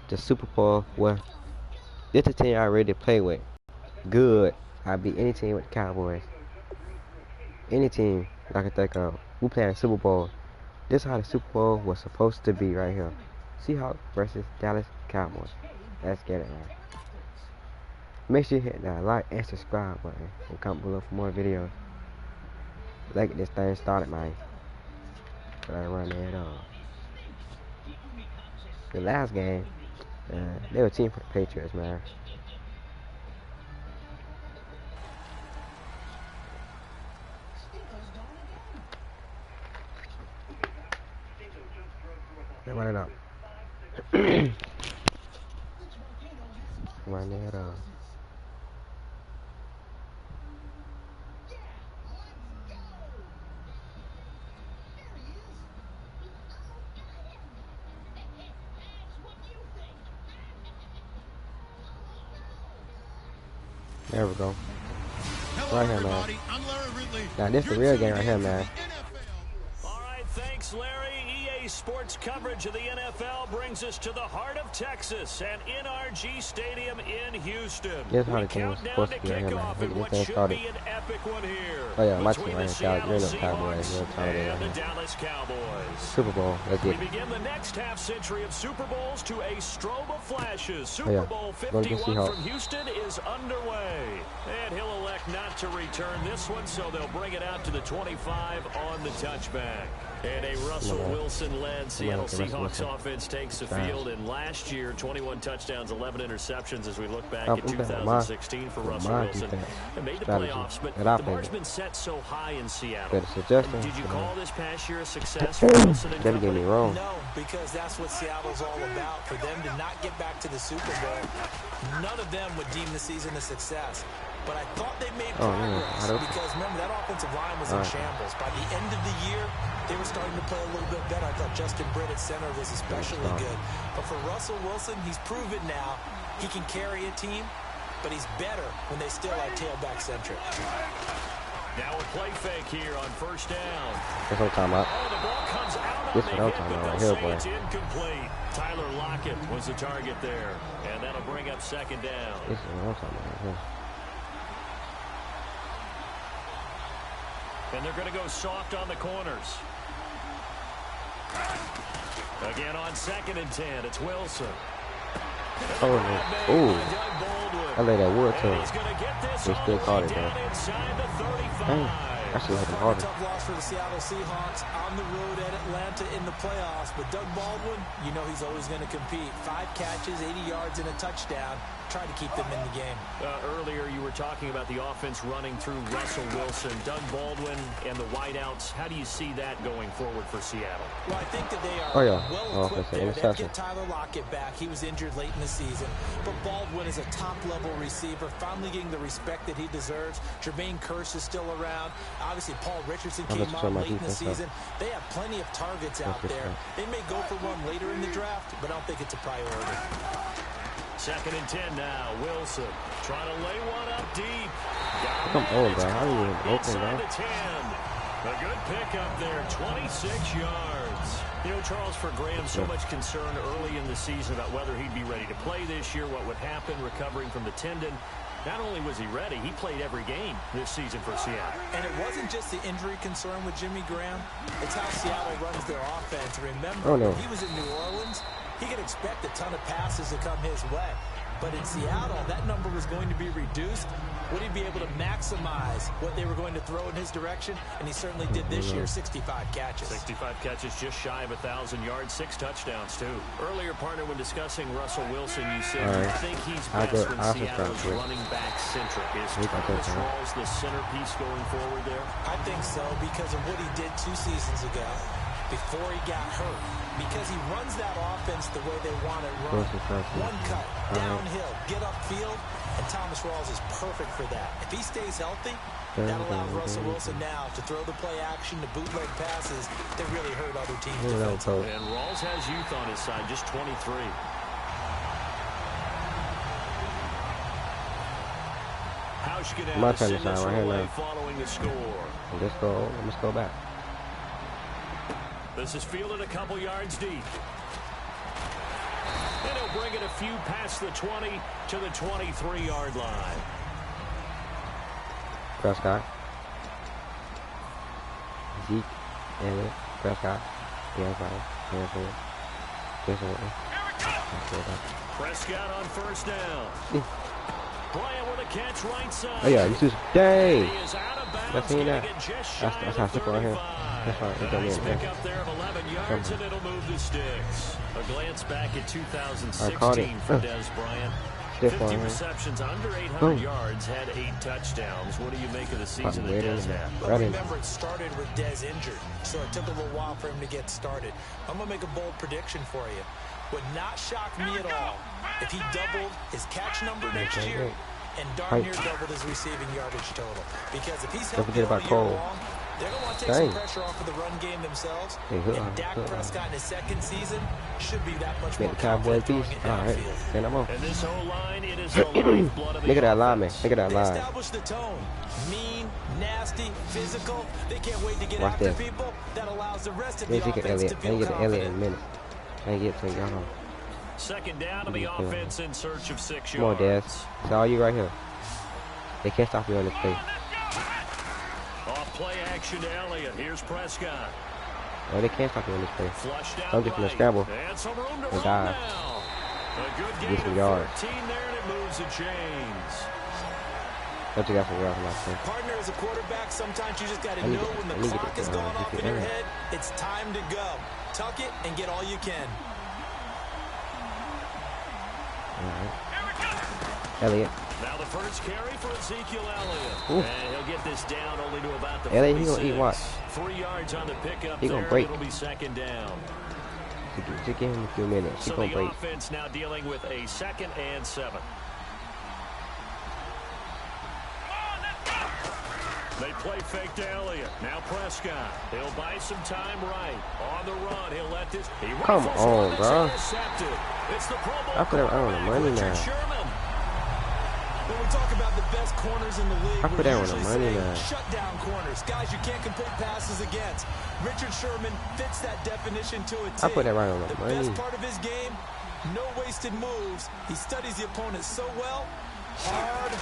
The Super Bowl. Well, this the team I already play with. Good. I beat any team with the Cowboys. Any team I can think of. We playing Super Bowl. This is how the Super Bowl was supposed to be right here. Seahawks versus Dallas Cowboys. Let's get it right. Make sure you hit that like and subscribe button and comment below for more videos. Let's get this thing started, man. But I run it off. The last game, they were team for the Patriots, man. They run it up. Run it up. There we go. Right here, man. Now this is the real game right here, man. All right, thanks, Larry. EA Sports coverage of the NFL brings us to the heart of Texas and NRG Stadium in Houston. This is how the game is supposed to be right here, man. Look at this thing started. Oh yeah, my team right here. You're the Cowboys. You're the Dallas Cowboys. Super Bowl. Let's get it. We begin the next half century of Super Bowls to a strobe of flashes. Super Bowl 51 from Houston is underway. And he'll elect not to return this one, so they'll bring it out to the 25 on the touchback. And a Russell Wilson-led Seattle Seahawks offense takes the field. And last year, 21 touchdowns, 11 interceptions as we look back at 2016 for Russell Wilson. They made the playoffs, but the bar's been set so high in Seattle. Did you call this past year a success for Wilson and company? Get me wrong. No, because that's what Seattle's all about. For them to not get back to the Super Bowl, none of them would deem the season a success. But I thought they made progress because, remember, that offensive line was in shambles. By the end of the year, they were starting to play a little bit better. I thought Justin Britt at center was especially good. But for Russell Wilson, he's proven now he can carry a team, but he's better when they still are tailback-centric. Now a play fake here on first down. That's what I'm talking about. Oh, the ball comes out this is what I'm talking about right here, boy. It's incomplete. Tyler Lockett was the target there, and that'll bring up second down. This is what I'm talking about right here. And they're going to go soft on the corners. Again on 2nd and 10, it's Wilson. I laid that wood to him. They still caught it, though. Dang, I should have hit him harder. Tough loss for the Seattle Seahawks on the road at Atlanta in the playoffs. But Doug Baldwin, you know he's always going to compete. 5 catches, 80 yards, and a touchdown. Try to keep them in the game. Earlier, you were talking about the offense running through Russell Wilson, Doug Baldwin, and the wideouts. How do you see that going forward for Seattle? Well, I think that they are well-equipped there. They get Tyler Lockett back. He was injured late in the season. But Baldwin is a top-level receiver, finally getting the respect that he deserves. Jermaine Kearse is still around. Obviously, Paul Richardson came on late in the season. They have plenty of targets out there. They may go for one later in the draft, but I don't think it's a priority. 2nd and 10 now. Wilson trying to lay one up deep. Come on, bro. How are you open, bro? The 10. A good pickup there. 26 yards. You know, Charles, for Graham, so much concern early in the season about whether he'd be ready to play this year, what would happen recovering from the tendon. Not only was he ready, he played every game this season for Seattle. And it wasn't just the injury concern with Jimmy Graham. It's how Seattle runs their offense. Remember, when he was in New Orleans, he could expect a ton of passes to come his way. But in Seattle, that number was going to be reduced. Would he be able to maximize what they were going to throw in his direction? And he certainly did this year, 65 catches. 65 catches, just shy of 1,000 yards, 6 touchdowns, too. Earlier, partner, when discussing Russell Wilson, you said you think he's best when Seattle is running back-centric. Is Thomas Rawls the centerpiece going forward there? I think so, because of what he did 2 seasons ago, before he got hurt. Because he runs that offense the way they want it run. One cut, downhill, get upfield, and Thomas Rawls is perfect for that. If he stays healthy, that allows Russell Wilson now to throw the play action, to bootleg passes that really hurt other teams defensively. And Rawls has youth on his side, just 23. My turn to shine right here now. Following the score. Let's go back. This is fielded a couple yards deep. And he'll bring it a few past the 20 to the 23-yard line. Prescott. Zeke. Elliott. Prescott. Prescott on first down. Bryant with a catch right side. Oh yeah, you just dang. That's that. That's how simple right here. That's why it nice pick up there of 11 yards, and it'll move the sticks. A glance back at 2016 for Des Bryant. 50 receptions, under 800 yards, had 8 touchdowns. What do you make of the season that Des had? Well, remember, it started with Des injured, so it took a little while for him to get started. I'm going to make a bold prediction for you. Would not shock me at all if he doubled his catch number next year and darn near doubled his receiving yardage total. Because if he's healthy all year long, they're going to want to take some pressure off of the run game themselves. And Dak Prescott in his second season should be that much more confident throwing it downfield. And I'm on. And this whole line, it is the lifeblood of the Look at that lineman. Look at that line. They established the tone. Mean, nasty, physical. They can't wait to get after people. That allows the rest of the offense to feel confident. Elliott in a minute. I ain't get to y'all on. Second down to the offense in search of 6 yards. Come on, Des. It's all you right here. They can't stop you on this play. Off play action to Elliott. Here's Prescott. Oh, they can't stop you on this play. I'm just gonna scramble. And some room to and dive. A good gain Get some of yards. 14 there, and it moves the chains. I think that's a yards on my play. Partner, as a quarterback, sometimes you just got to know when the clock is going off in your head, it's time to go. Tuck it and get all you can. All right. Elliott. Now the first carry for Ezekiel Elliott. And he'll get this down only to about the Elliott, he gonna eat what? 3 yards on the pickup. He gonna break. It'll be second down. Just give him a few minutes. He So gonna the break. offense now dealing with a 2nd and 7. They play fake to Elliott. Now Prescott. He'll buy some time right. On the run, he'll let this. Come on, bro. It's the Pro Bowl I put that on the money now. When we talk about the best corners in the league, I put that on the money now. Shut down corners. Guys you can't complete passes against. Richard Sherman fits that definition to a T. I put that right on the money. The best part of his game, no wasted moves. He studies the opponent so well. Hard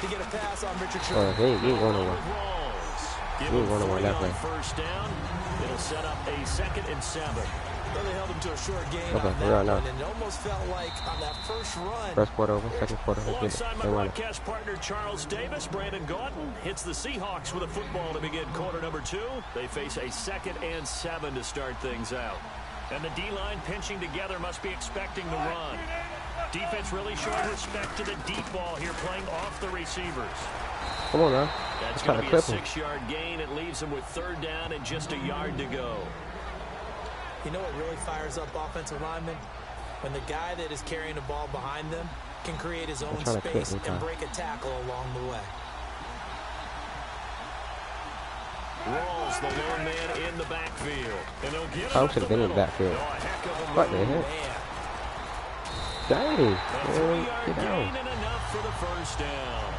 to get a pass on Richard Sherman. Oh, he ain't going nowhere. He ain't going nowhere that way. First down. It'll set up a 2nd and 7. Well, they held him to a short gain Okay, on we're that on now. one, and it almost felt like on that first run. First quarter over, second quarter. Alongside my broadcast partner Charles Davis, Brandon Gaudin hits the Seahawks with a football to begin quarter number 2. They face a 2nd and 7 to start things out. And the D-line pinching together must be expecting the run. Defense really showing respect to the deep ball here, playing off the receivers. Come on now. That's going to be a 6-yard gain. It leaves them with 3rd down and just a yard to go. You know what really fires up offensive linemen? When the guy that is carrying the ball behind them can create his own space and break a tackle along the way. Rawls, the lone man in the backfield. And he'll get it I up should have the been in the middle. backfield. What the heck? Dang. A 3-yard Get gain down. and enough for the first down.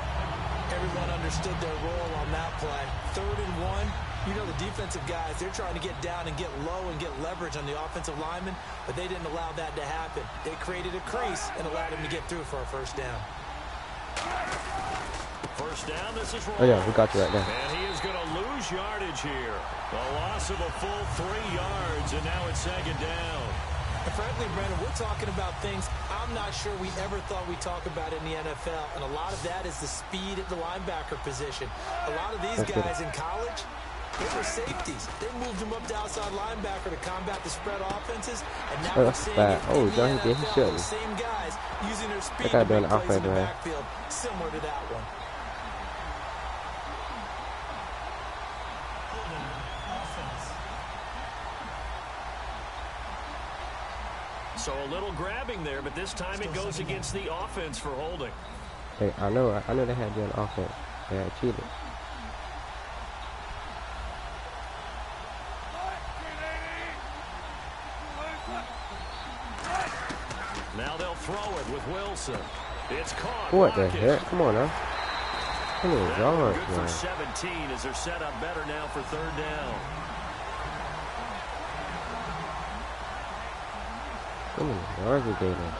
Everyone understood their role on that play. 3rd and 1. You know the defensive guys, they're trying to get down and get low and get leverage on the offensive lineman, but they didn't allow that to happen. They created a crease and allowed him to get through for a first down. First down, this is Rawls. Oh yeah, we got you right there. And he is going to lose yardage here. A loss of a full 3 yards, and now it's 2nd down. And frankly, Brandon, we're talking about things I'm not sure we ever thought we'd talk about in the NFL, and a lot of that is the speed at the linebacker position. A lot of these guys in college, they were safeties. They moved them up to outside linebacker to combat the spread offenses, and now we're seeing it in the NFL, the same guys using their speed to make plays in the backfield, similar to that one. So a little grabbing there, but this time it goes against the offense for holding. Hey, I know they had you on offense. They had cheated. Now they'll throw it with Wilson. It's caught. What the heck? Come on now. Come on, yards, good man. for 17 as they're set up better now for 3rd down. How many yards we gave him?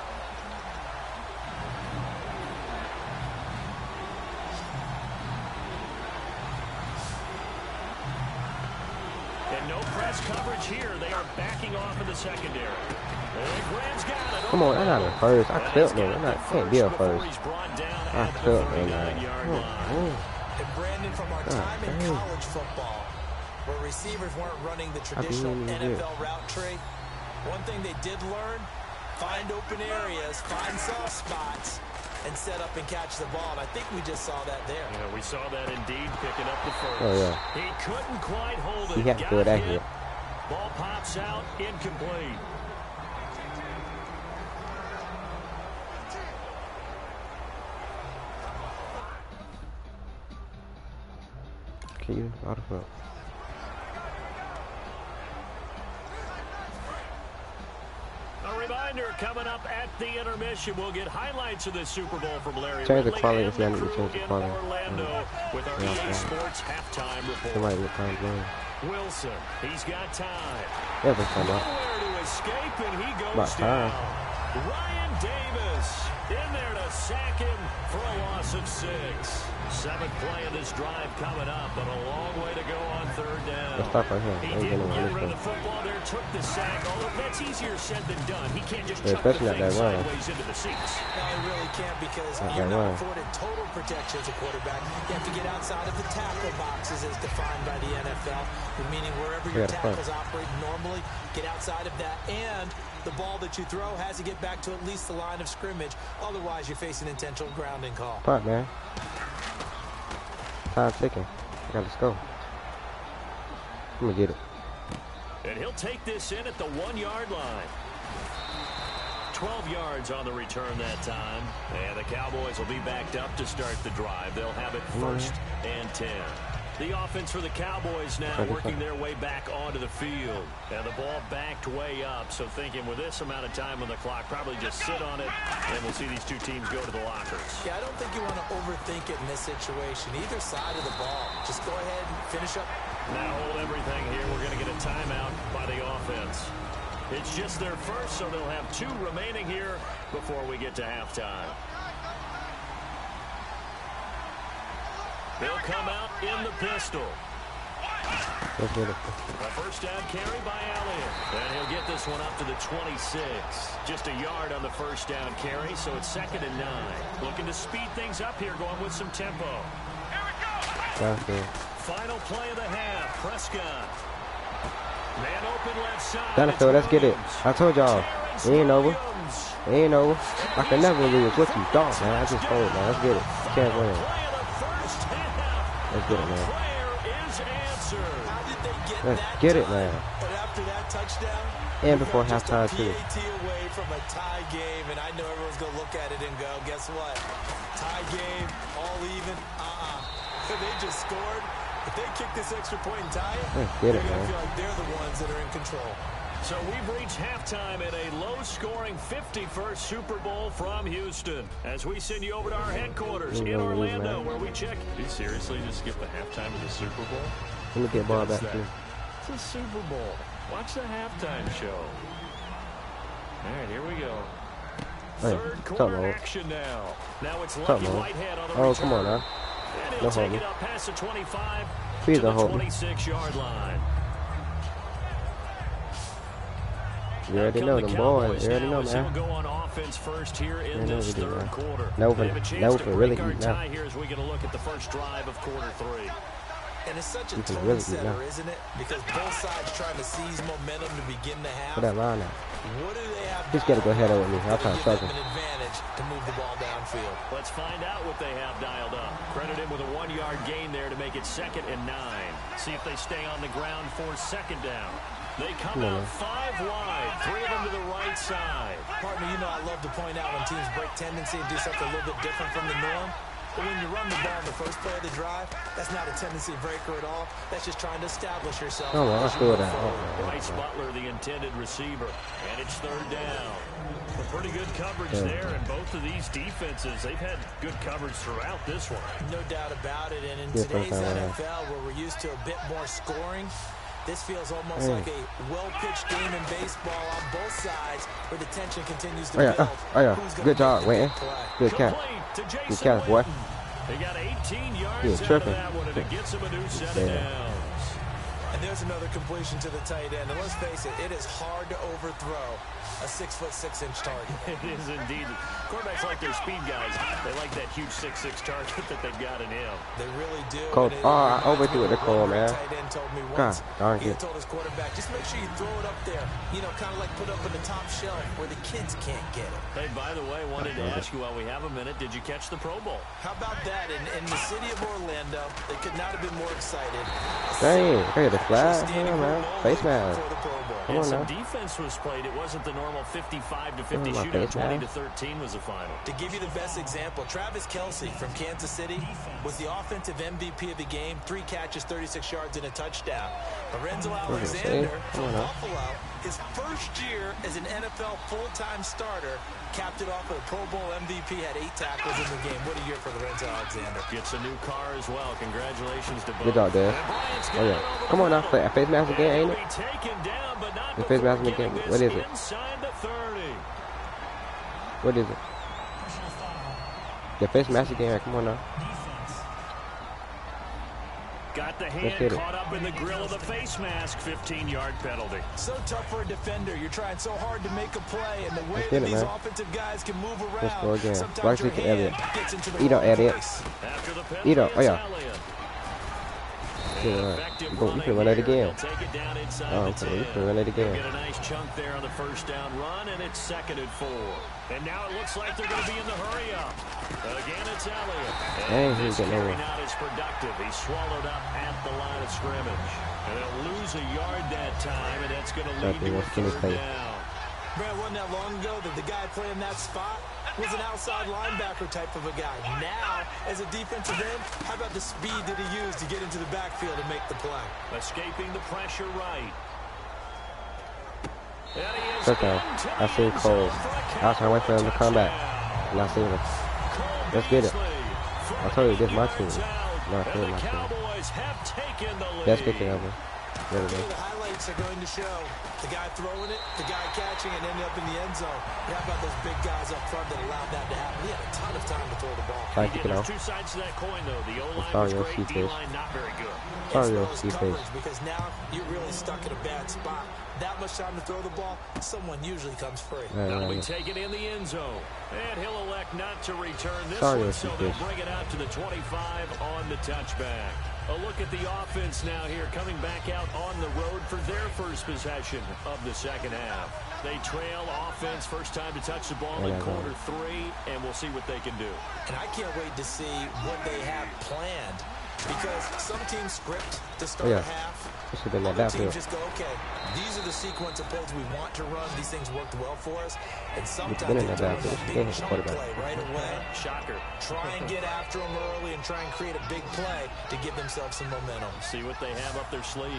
And no press coverage here. They are backing off in the secondary. Come on, I'm not a first. I clipped him. I can't be a first. I clipped him. And Brandon, from our time in college football, where receivers weren't running the traditional NFL route tree, one thing they did learn, find open areas, find soft spots, and set up and catch the ball. And I think we just saw that there. Yeah, we saw that indeed, picking up the first. Oh, yeah. He couldn't quite hold it. He had to throw that hit. Ball pops out, incomplete. Can you out of it? A reminder coming up at the intermission. We'll get highlights of the Super Bowl from Larry Change the Ridley quality and if you need to crew change the in quality. Orlando with our EA Sports halftime report. Somebody look kind of Wilson, he's got time. Every time out. Nowhere to escape, and he goes About time. down. Ryan Davis in there to sack him for a loss of 6. 7th play of this drive coming up, but a long way to go on 3rd down. Let's stop right here. He didn't get rid of the football there, took the sack, although that's easier said than done. He can't just chuck the thing sideways into the seats. No, he really can't, because you're not afforded total protection as a quarterback. You have to get outside of the tackle boxes as defined by the NFL, meaning wherever your tackles operate normally, get outside of that, and the ball that you throw has to get back to at least the line of scrimmage. Otherwise, you're facing intentional grounding call. Punt, man. Time ticking. I gotta go. I'm gonna get it. And he'll take this in at the 1-yard line. 12 yards on the return that time. And the Cowboys will be backed up to start the drive. They'll have it 1st and 10. The offense for the Cowboys now working their way back onto the field. And the ball backed way up. So thinking with this amount of time on the clock, probably just sit on it, and we'll see these two teams go to the lockers. Yeah, I don't think you want to overthink it in this situation. Either side of the ball. Just go ahead and finish up. Now hold everything here. We're going to get a timeout by the offense. It's just their first, so they'll have 2 remaining here before we get to halftime. They'll come out in the pistol. Let's get it. A 1st down carry by Elliott. And he'll get this one up to the 26. Just a yard on the 1st down carry, so it's 2nd and 9. Looking to speed things up here, going with some tempo. That's it. Final play of the half. Prescott. Man open left side. Downfield, let's get it. I told y'all, it ain't over. It ain't over. I can never lose. What you thought, man? I just told you, man. Let's get it. Can't win. Let's get it, man. Let's get it, man. But after that touchdown, and before halftime, too. away from a tie game, and I know everyone's going to look at it and go, guess what? Tie game, all even. They just scored. If they kick this extra point and tie it, they're going to feel like they're the ones that are in control. So we've reached halftime at a low-scoring 51st Super Bowl from Houston. As we send you over to our headquarters in Orlando, where we check. Did you seriously just skip the halftime of the Super Bowl? Let me get ball back too. It's a Super Bowl. Watch the halftime show. All right, here we go. Third quarter action now. Now it's Lucky Whitehead on the return. Oh, come on now. And he'll take it up past the 25 Please to the don't 26-yard line. You already know them boys. You already know, man. Go on offense first here in this third quarter. No, for really good now. Here as we get a look at the first drive of quarter 3. And it's such a tone setter, isn't it? Because both sides trying to seize momentum to begin the half. Put that line out. What do they have? Just got to go ahead over me. I'll try to struggle. An advantage to move the ball downfield. Let's find out what they have dialed up. Credit him with a 1-yard gain there to make it 2nd and 9. See if they stay on the ground for 2nd down. They come out 5 wide, 3 of them to the right side. Partner, you know I love to point out when teams break tendency and do something a little bit different from the norm. But when you run the ball in the first play of the drive, that's not a tendency breaker at all. That's just trying to establish yourself. Oh, well, let's do that. Bryce Butler, the intended receiver. And it's 3rd down. A pretty good coverage there, and both of these defenses, they've had good coverage throughout this one. No doubt about it. And in today's NFL, where we're used to a bit more scoring, This feels almost like a well-pitched game in baseball on both sides where the tension continues to build. Good job, Wayne. Good catch. Good catch, boy. He got 18 yards out of that one, and it gets him a new set of downs. And there's another completion to the tight end. And let's face it, it is hard to overthrow a 6'6" target. It is indeed. Quarterbacks like their speed guys. They like that huge 6'6" target that they've got in him. They really do. Coach, I overthrew it to Cole, man. Tight end told me once, he told his quarterback, just make sure you throw it up there. You know, kind of like put up in the top shelf where the kids can't get it. Hey, by the way, wanted to ask you while we have a minute, did you catch the Pro Bowl? How about that? In the city of Orlando, they could not have been more excited. Dang, look at the flag. Come on, man. Face mask. Come on, now. Defense was played. It wasn't the normal 55-50 shootout. 20-13 was the final. To give you the best example, Travis Kelce from Kansas City was the offensive MVP of the game. 3 catches, 36 yards, and a touchdown. Lorenzo Alexander from Buffalo, his first year as an NFL full-time starter, capped it off with a Pro Bowl MVP, had 8 tackles in the game. What a year for Lorenzo Alexander. Gets a new car as well. Congratulations to both. Good job, Dad. Oh, yeah. Come on now. Face mask again, ain't it? The face mask again. What is it? What is it? The face mask again. Come on now. Got the hand caught up in the grill of the face mask. 15-yard penalty. So tough for a defender. You're trying so hard to make a play, and the way that these offensive guys can move around. Let's go again. Sometimes your hand gets into the Elliott. Eat up. Oh, yeah. You can run it again. Oh, okay. You can run it again. Get a nice chunk there on the first down run, and it's 2nd and 4. And now it looks like they're going to be in the hurry up. Again, it's Elliott. And this carry not as productive. He's swallowed up at the line of scrimmage. And they'll lose a yard that time, and that's going to lead to a 3rd down. Man, it wasn't that long ago that the guy playing that spot was an outside linebacker type of a guy. Now, as a defensive end, how about the speed that he used to get into the backfield and make the play? Escaping the pressure right. Okay, I see Cole. I was trying to wait for him to come back. And I see him. Let's get it. I told you, this is my team. No, I feel my team. Best kicker ever. The highlights are going to show the guy throwing it, the guy catching, and ending up in the end zone. How about those big guys up front that allowed that to happen? He had a ton of time to throw the ball. There's 2 sides to that coin, though. The O-line was great, D-line not very good. Because now you're really stuck in a bad spot. That much time to throw the ball, someone usually comes free. That'll be taken in the end zone. And he'll elect not to return this one, so they'll bring it out to the 25 on the touchback. A look at the offense now here, coming back out on the road for their first possession of the second half. They trail offense, first time to touch the ball in quarter 3, and we'll see what they can do. And I can't wait to see what they have planned, because some teams script to start a half. Other teams just go, okay, these are the sequence of plays we want to run. These things worked well for us. And sometimes they throw a big chunk play right away. Shocker. Try and get after them early and try and create a big play to give themselves some momentum. See what they have up their sleeve.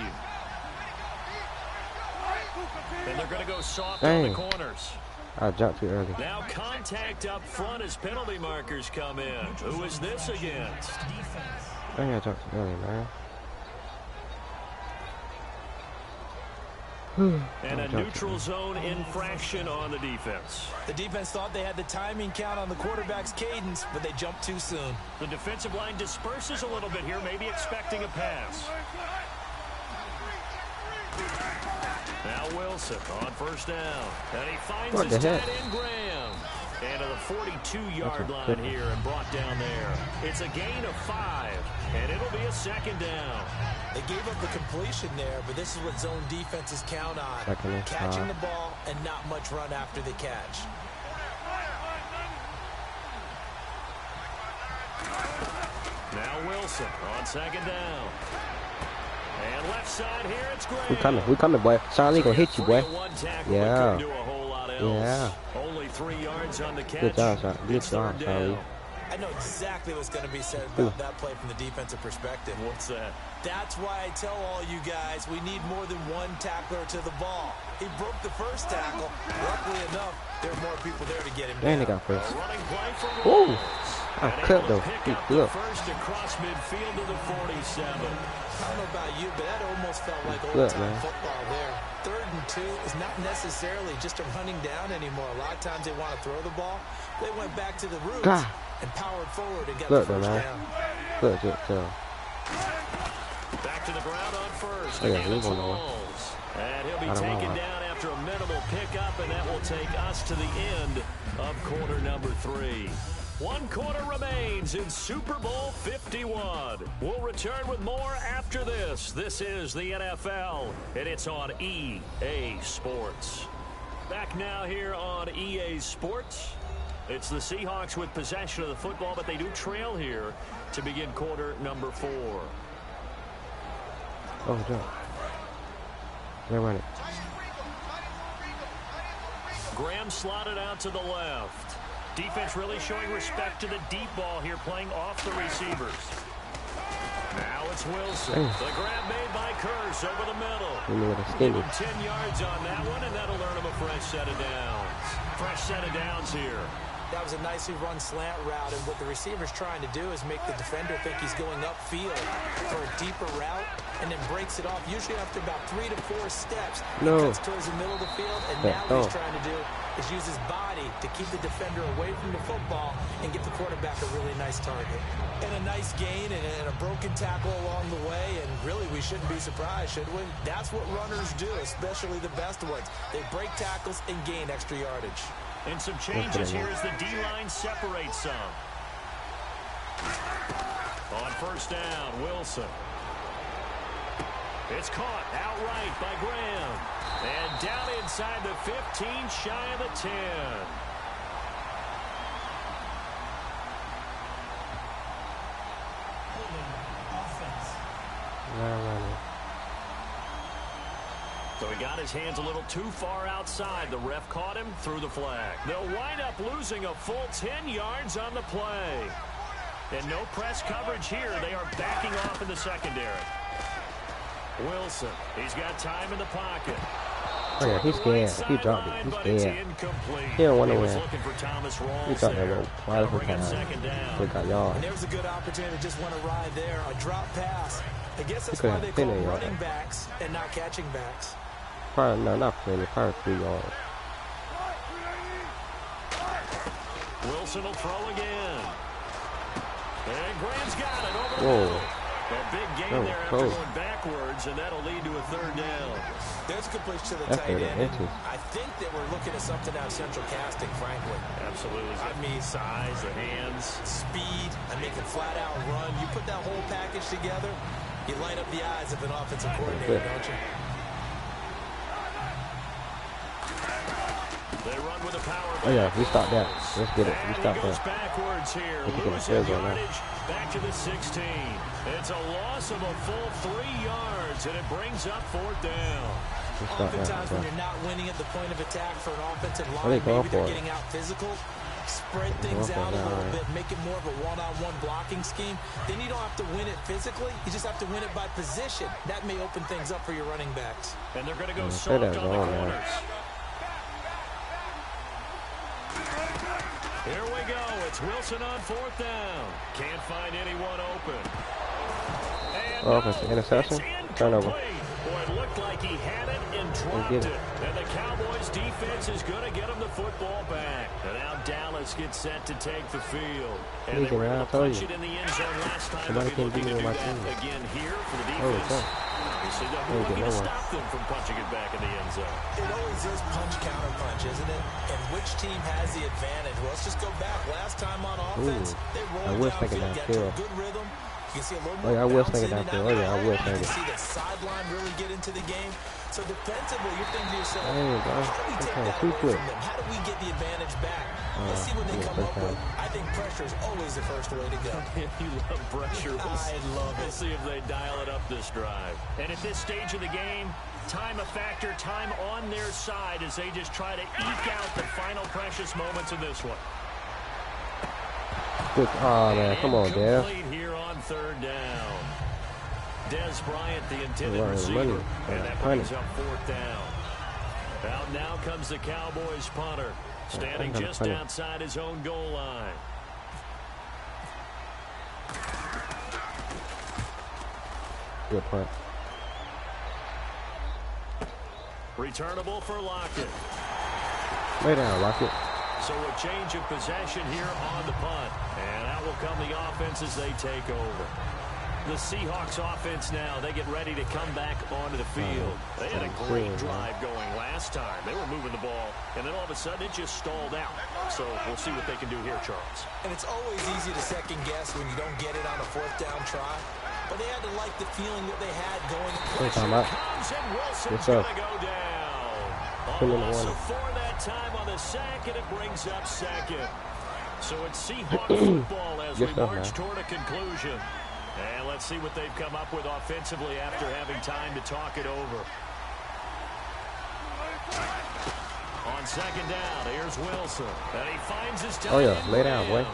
And they're going to go soft on the corners. I jumped too early. Now contact up front as penalty markers come in. Who is this against? I jumped too early, man. And a neutral zone infraction on the defense. The defense thought they had the timing count on the quarterback's cadence, but they jumped too soon. The defensive line disperses a little bit here, maybe expecting a pass. Now Wilson on first down. And he finds his tight end Graham. And to the 42-yard line here and brought down there. It's a gain of 5, and it'll be a 2nd down. They gave up the completion there, but this is what zone defenses count on. Catching the ball and not much run after the catch. Now Wilson on 2nd down. And left side here, it's Graham. We coming, boy. Charlie gonna hit you, boy. Yeah. Yeah. Only 3 yards on the catch. Good job, Charlie. I know exactly what's going to be said about that play from the defensive perspective. What's that? That's why I tell all you guys we need more than one tackler to the ball. He broke the first tackle. Luckily enough, there were more people there to get him down. And he got first. Running play for I cut though. He good. First across midfield to the 47. I don't know about you, but that almost felt like old-time football there. 3rd and 2 is not necessarily just a running down anymore. A lot of times they want to throw the ball. They went back to the roots and powered forward and got the first down. Good. Back to the ground on first. Oh, yeah, he's on and he'll be taken down after a minimal pickup, and that will take us to the end of quarter number 3. 1 quarter remains in Super Bowl 51. We'll return with more after this. This is the NFL, and it's on EA Sports. Back now here on EA Sports. It's the Seahawks with possession of the football, but they do trail here to begin quarter number 4. Oh, Joe. They're running. Graham slotted out to the left. Defense really showing respect to the deep ball here, playing off the receivers. Now it's Wilson. The grab made by Curse over the middle. Give him 10 yards on that one, and that'll earn him a fresh set of downs. Fresh set of downs here. That was a nicely run slant route, and what the receiver's trying to do is make the defender think he's going upfield for a deeper route, and then breaks it off, usually after about 3 to 4 steps. He cuts towards the middle of the field, and now what he's trying to do is use his body to keep the defender away from the football and get the quarterback a really nice target. And a nice gain and a broken tackle along the way, and really we shouldn't be surprised, should we? That's what runners do, especially the best ones. They break tackles and gain extra yardage. And some changes here as the D-line separates some. On first down, Wilson. It's caught outright by Graham. And down inside the 15, shy of the 10. So he got his hands a little too far outside. The ref caught him, threw the flag. They'll wind up losing a full 10 yards on the play. And no press coverage here. They are backing off in the secondary. Wilson, he's got time in the pocket. Oh yeah, he's scared. He dropped it. He's scared. He don't want to win. He got that little wide open time. He got yards. And there was a good opportunity to just want to ride there. A drop pass. I guess that's why they call running backs and not catching backs. Probably, no, not plenty. Probably 3 yards. Wilson will throw again. And Graham's got it over the middle. A big gain there after going backwards, and that'll lead to a 3rd down. There's a good place to the tight end. I think that we're looking at something out of central casting, frankly. Absolutely. I mean, size, the hands, speed, and make a flat-out run. You put that whole package together, you light up the eyes of an offensive coordinator, don't you? They run with a power. Oh yeah, we stopped that. Let's get it. We stopped that. Backwards here. Losing yardage back to the 16. It's a loss of a full 3 yards, and it brings up 4th down. Oftentimes when you're not winning at the point of attack for an offensive line, maybe they're getting out physical. Spread things out a little bit, make it more of a one-on-one blocking scheme. Then you don't have to win it physically. You just have to win it by position. That may open things up for your running backs. And they're going to go soft on the corners. Here we go. It's Wilson on 4th down. Can't find anyone open. And it's an interception. Turnover. Boy, it looked like he had it and dropped it. And the Cowboys defense is going to get him the football back. And now Dallas gets set to take the field. And they were able to punch it in the end zone last time. They'll be looking to do that again here for the defense. Obviously, they're looking to stop them from punching it back in the end zone. It always is punch-counter-punch, isn't it? And which team has the advantage? Well, let's just go back. Last time on offense, they rolled downfield, got to a good rhythm. You can see a little more bouncing in and out. You can see the sideline really get into the game. So defensively, you're thinking to yourself, how do we take that away from them? How do we get the advantage back? Let's see what they come up with. I think pressure is always the first way to go. You love pressure. I love it. We'll see if they dial it up this drive. And at this stage of the game, time a factor, time on their side as they just try to eke out the final precious moments of this one. Oh, man, come on, Dez. Here on 3rd down. Dez Bryant, the intended receiver, and that brings up 4th down. Out now comes the Cowboys punter, standing just outside his own goal line. Good punt. Returnable for Lockett. Lay down, Lockett. So a change of possession here on the punt. And out will come the offense as they take over. The Seahawks offense now, they get ready to come back onto the field. They had a great drive going last time. They were moving the ball, and then all of a sudden it just stalled out. So we'll see what they can do here, Charles. And it's always easy to second guess when you don't get it on a fourth down try. But they had to like the feeling that they had going. Time out. Wilson's going to go down. A loss of 4 that time on the sack, and it brings up second. So it's Seahawks football as we march toward a conclusion. And let's see what they've come up with offensively after having time to talk it over. On second down, here's Wilson. And he finds his time. Oh, yeah. Lay down, boy.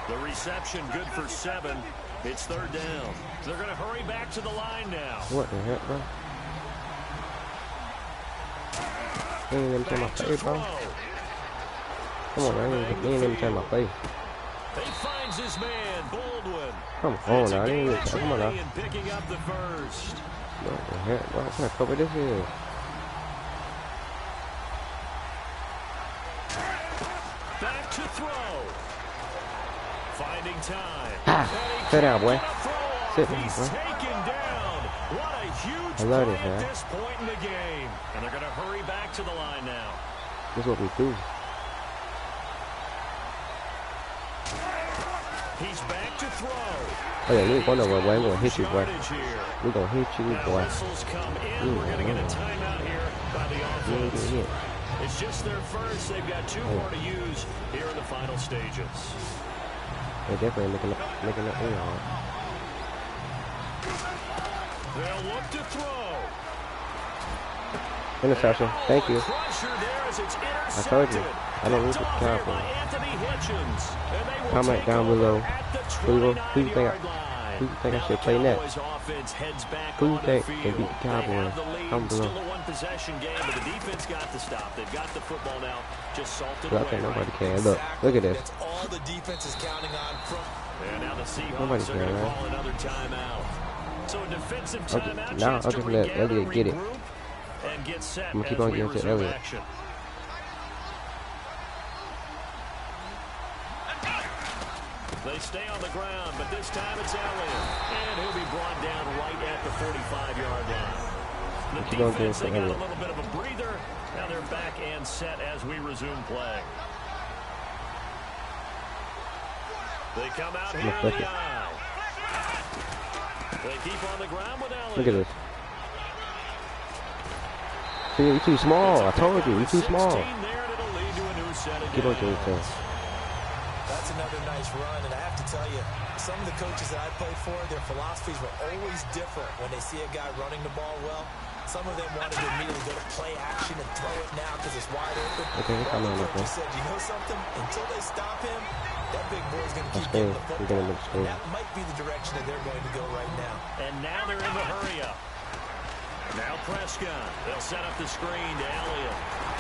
The reception good for 7. It's third down. They're going to hurry back to the line now. What the heck, bro? He ain't even turn my face, bro. Come on, man. He ain't even turn my face. He finds his man, Baldwin. Come on, now. Come on, now. Picking up the first. What the heck, bro? What kind of cover this is? Back to throw. Finding time. Sit down, boy. Sit down, He's boy. taken down. What a huge I love play it, at man. this point in the game. And they're going to hurry back to the line now. This is what we do. He's back to throw. Oh, yeah, you ain't going nowhere, boy. I'm going to hit you, boy. We're going to hit you, Now boy. whistles come in. We're going to get a timeout here by the You ain't offense. getting hit. It's just their first. They've got 2 more to use here in the final stages. They're definitely making it in on. They'll look to throw. Interception. Thank you. Pressure there as it's I told you. I don't need the Cowboys. Comment down below. Who you think I should play next? Who you think can beat the Cowboys? Comment below. I think nobody can. Look at this. That's all the defense is counting on from. And now the Seahawks Nobody are can, going to man. call another timeout. So a defensive timeout. Now chance I'll to just let regather, Elliott get it. regroup, and get set I'm gonna keep as on we giving it to resume Elliott. action. They stay on the ground, but this time it's Elliott. And he'll be brought down right at the 45-yard line. The defense, they got a little bit of a breather. Now they're back and set as we resume play. They come out here in the aisle. They keep on the ground with Elliott. Look at this. See, you're too small. I told you, you're too small. Keep on doing things. That's another nice run, and I have to tell you, some of the coaches that I played for, their philosophies were always different when they see a guy running the ball well. Some of them wanted to immediately go to play action and throw it now because it's wide open. Okay, come on, Coach said, you know something? Until they stop him, that big boy's going to keep getting the football. And that might be the direction that they're going to go right now. And now they're in the hurry up. Now Prescott. They'll set up the screen to Elliott.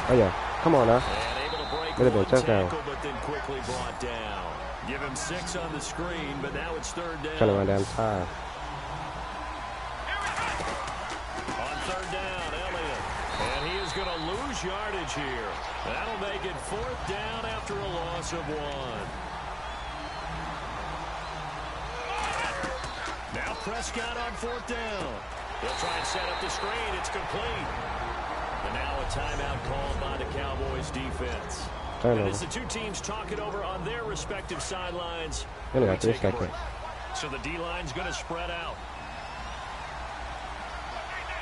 Oh yeah, come on now. And able to break Would have been one touchdown. tackle, but then quickly brought down. Give him 6 on the screen, but now it's third down. Trying to run down time. On third down, Elliott. And he is going to lose yardage here. That'll make it 4th down after a loss of 1. Now Prescott on 4th down. He'll try and set up the screen. It's complete. And now a timeout called by the Cowboys defense. And as the two teams talk it over on their respective sidelines, Only got 3 seconds. so the D-line's going to spread out.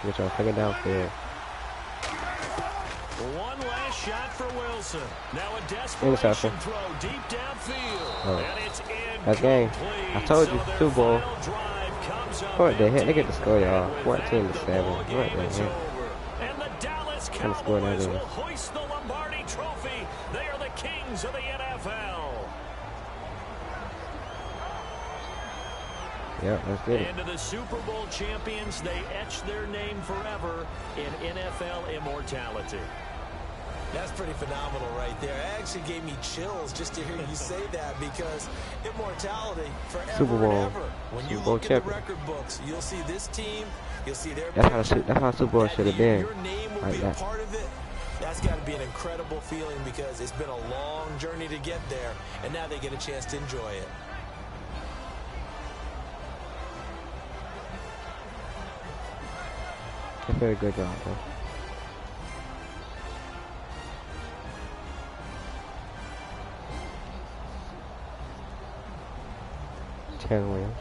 We're trying to take it downfield. One last shot for Wilson. Now a desperation throw deep downfield. And it's incomplete. That's game. I told you, Super Bowl. What the heck? They get the score, y'all. 14-7. What the heck? And the Dallas Kind of score that Cowboys is. will hoist the Lombardi Trophy. They are the kings of the NFL. Yeah, let's get it. And to the Super Bowl champions, they etch their name forever in NFL immortality. That's pretty phenomenal right there. It actually gave me chills just to hear you say that, because immortality forever Super Bowl. and ever. When you Super Bowl look at champion. the record books, you'll see this team, you'll see their That's how Super Bowl should have been. Your name will be a part of it. That's got to be an incredible feeling, because it's been a long journey to get there, and now they get a chance to enjoy it. A very good job, though. Wins.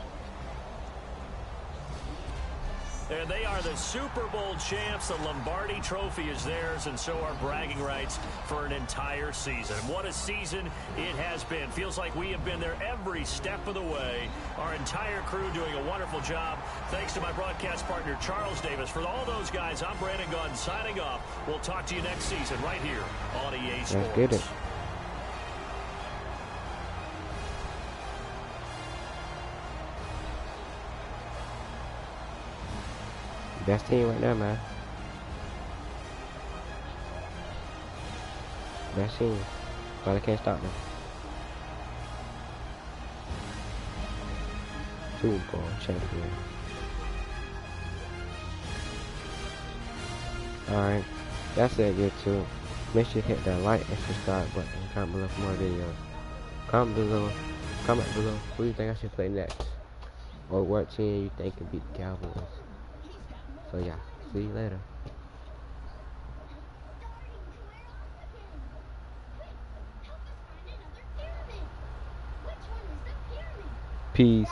And they are the Super Bowl champs. The Lombardi Trophy is theirs, and so are bragging rights for an entire season. What a season it has been. Feels like we have been there every step of the way. Our entire crew doing a wonderful job. Thanks to my broadcast partner, Charles Davis. For all those guys, I'm Brandon Gaudin signing off. We'll talk to you next season right here on EA Sports. Let's get it. Best team right now, man. Best team. But I can't stop them. Super Bowl champion. Alright. That's it, YouTube. Make sure you hit that like and subscribe button. Comment below for more videos. Comment below. Who do you think I should play next? Or what team you think can beat the Cowboys? So yeah, see you later. Peace.